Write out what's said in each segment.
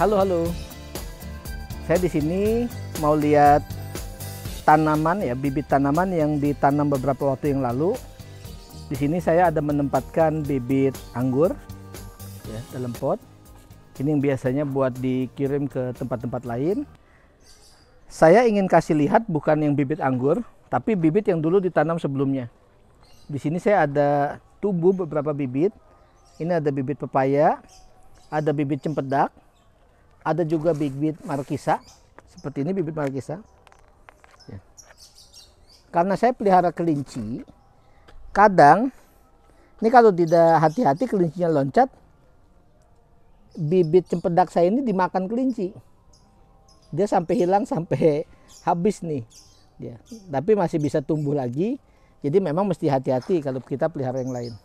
Halo. Saya di sini mau lihat tanaman ya, bibit tanaman yang ditanam beberapa waktu yang lalu. Di sini saya ada menempatkan bibit anggur ya dalam pot. Ini yang biasanya buat dikirim ke tempat-tempat lain. Saya ingin kasih lihat bukan yang bibit anggur, tapi bibit yang dulu ditanam sebelumnya. Di sini saya ada tumbuh beberapa bibit. Ini ada bibit pepaya, ada bibit cempedak, ada juga bibit markisa, seperti ini bibit markisa. Ya. Karena saya pelihara kelinci, kadang ini kalau tidak hati-hati kelincinya loncat, bibit cempedak saya ini dimakan kelinci. Dia sampai hilang, sampai habis nih. Ya. Tapi masih bisa tumbuh lagi, jadi memang mesti hati-hati kalau kita pelihara yang lain.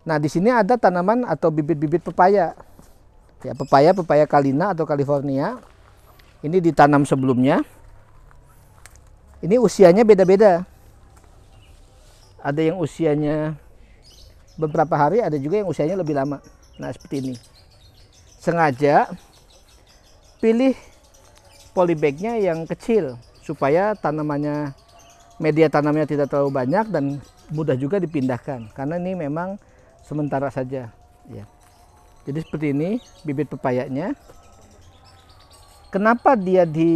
Nah, di sini ada tanaman atau bibit-bibit pepaya. Ya, pepaya Kalina atau California. Ini ditanam sebelumnya. Ini usianya beda-beda. Ada yang usianya beberapa hari, ada juga yang usianya lebih lama. Nah, seperti ini. Sengaja pilih polybagnya yang kecil supaya tanamannya, media tanamnya tidak terlalu banyak dan mudah juga dipindahkan. Karena ini memang sementara saja. Ya. Jadi seperti ini bibit pepayanya. Kenapa dia di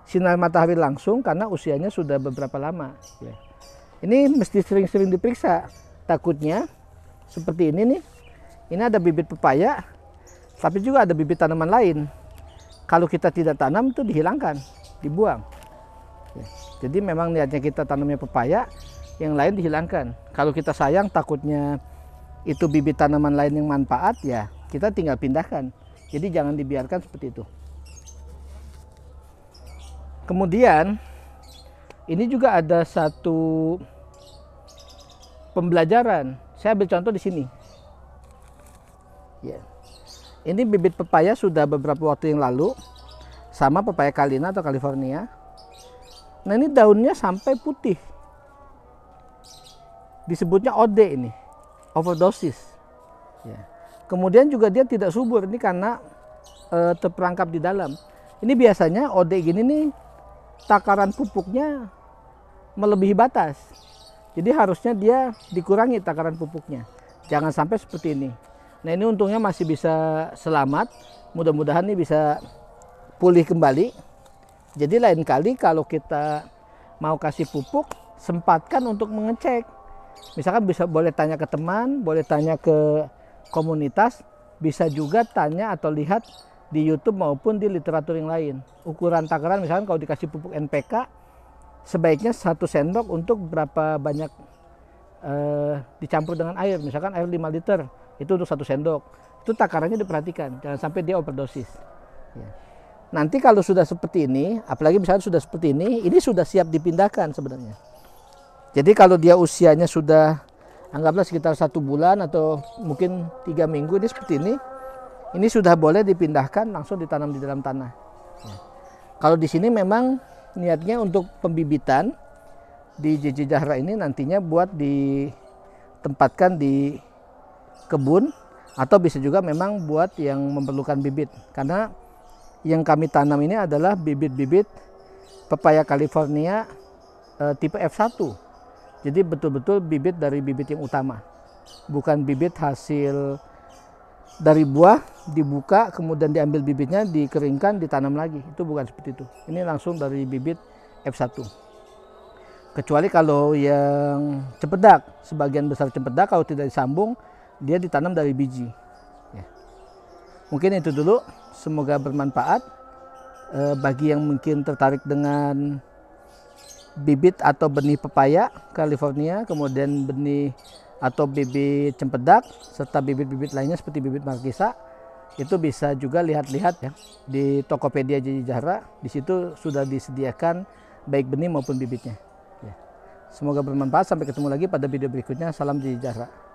sinar matahari langsung? Karena usianya sudah beberapa lama. Ya. Ini mesti sering-sering diperiksa. Takutnya seperti ini nih. Ini ada bibit pepaya, tapi juga ada bibit tanaman lain. Kalau kita tidak tanam itu dihilangkan, dibuang. Ya. Jadi memang niatnya kita tanamnya pepaya, yang lain dihilangkan. Kalau kita sayang takutnya itu bibit tanaman lain yang manfaat, ya kita tinggal pindahkan. Jadi jangan dibiarkan seperti itu. Kemudian ini juga ada satu pembelajaran. Saya ambil contoh di sini. Ya. Ini bibit pepaya sudah beberapa waktu yang lalu, sama pepaya Kalina atau California. Nah, ini daunnya sampai putih. Disebutnya OD ini. Overdosis. Ya. Kemudian juga dia tidak subur, ini karena terperangkap di dalam. Ini biasanya OD gini nih, takaran pupuknya melebihi batas. Jadi harusnya dia dikurangi takaran pupuknya. Jangan sampai seperti ini. Nah, ini untungnya masih bisa selamat. Mudah-mudahan ini bisa pulih kembali. Jadi lain kali kalau kita mau kasih pupuk, sempatkan untuk mengecek. Misalkan boleh tanya ke teman, boleh tanya ke komunitas, bisa juga tanya atau lihat di YouTube maupun di literatur yang lain. Ukuran takaran misalkan kalau dikasih pupuk NPK, sebaiknya 1 sendok untuk berapa banyak dicampur dengan air. Misalkan air 5 liter, itu untuk 1 sendok. Itu takarannya diperhatikan, jangan sampai dia overdosis. Ya. Nanti kalau sudah seperti ini, apalagi misalkan sudah seperti ini sudah siap dipindahkan sebenarnya. Jadi kalau dia usianya sudah anggaplah sekitar 1 bulan atau mungkin 3 minggu, ini seperti ini sudah boleh dipindahkan langsung ditanam di dalam tanah. Ya. Kalau di sini memang niatnya untuk pembibitan di JJ Zahra ini nantinya buat ditempatkan di kebun atau bisa juga memang buat yang memerlukan bibit. Karena yang kami tanam ini adalah bibit-bibit pepaya California tipe F1. Jadi betul-betul bibit dari bibit yang utama, bukan bibit hasil dari buah dibuka kemudian diambil bibitnya, dikeringkan, ditanam lagi. Itu bukan seperti itu. Ini langsung dari bibit F1. Kecuali kalau yang cempedak, sebagian besar cempedak kalau tidak disambung dia ditanam dari biji. Ya. Mungkin itu dulu. Semoga bermanfaat bagi yang mungkin tertarik dengan bibit atau benih pepaya California, kemudian benih atau bibit cempedak, serta bibit-bibit lainnya seperti bibit markisa. Itu bisa juga lihat-lihat ya di Tokopedia Jijara. Di situ sudah disediakan baik benih maupun bibitnya. Ya. Semoga bermanfaat. Sampai ketemu lagi pada video berikutnya. Salam Jijara.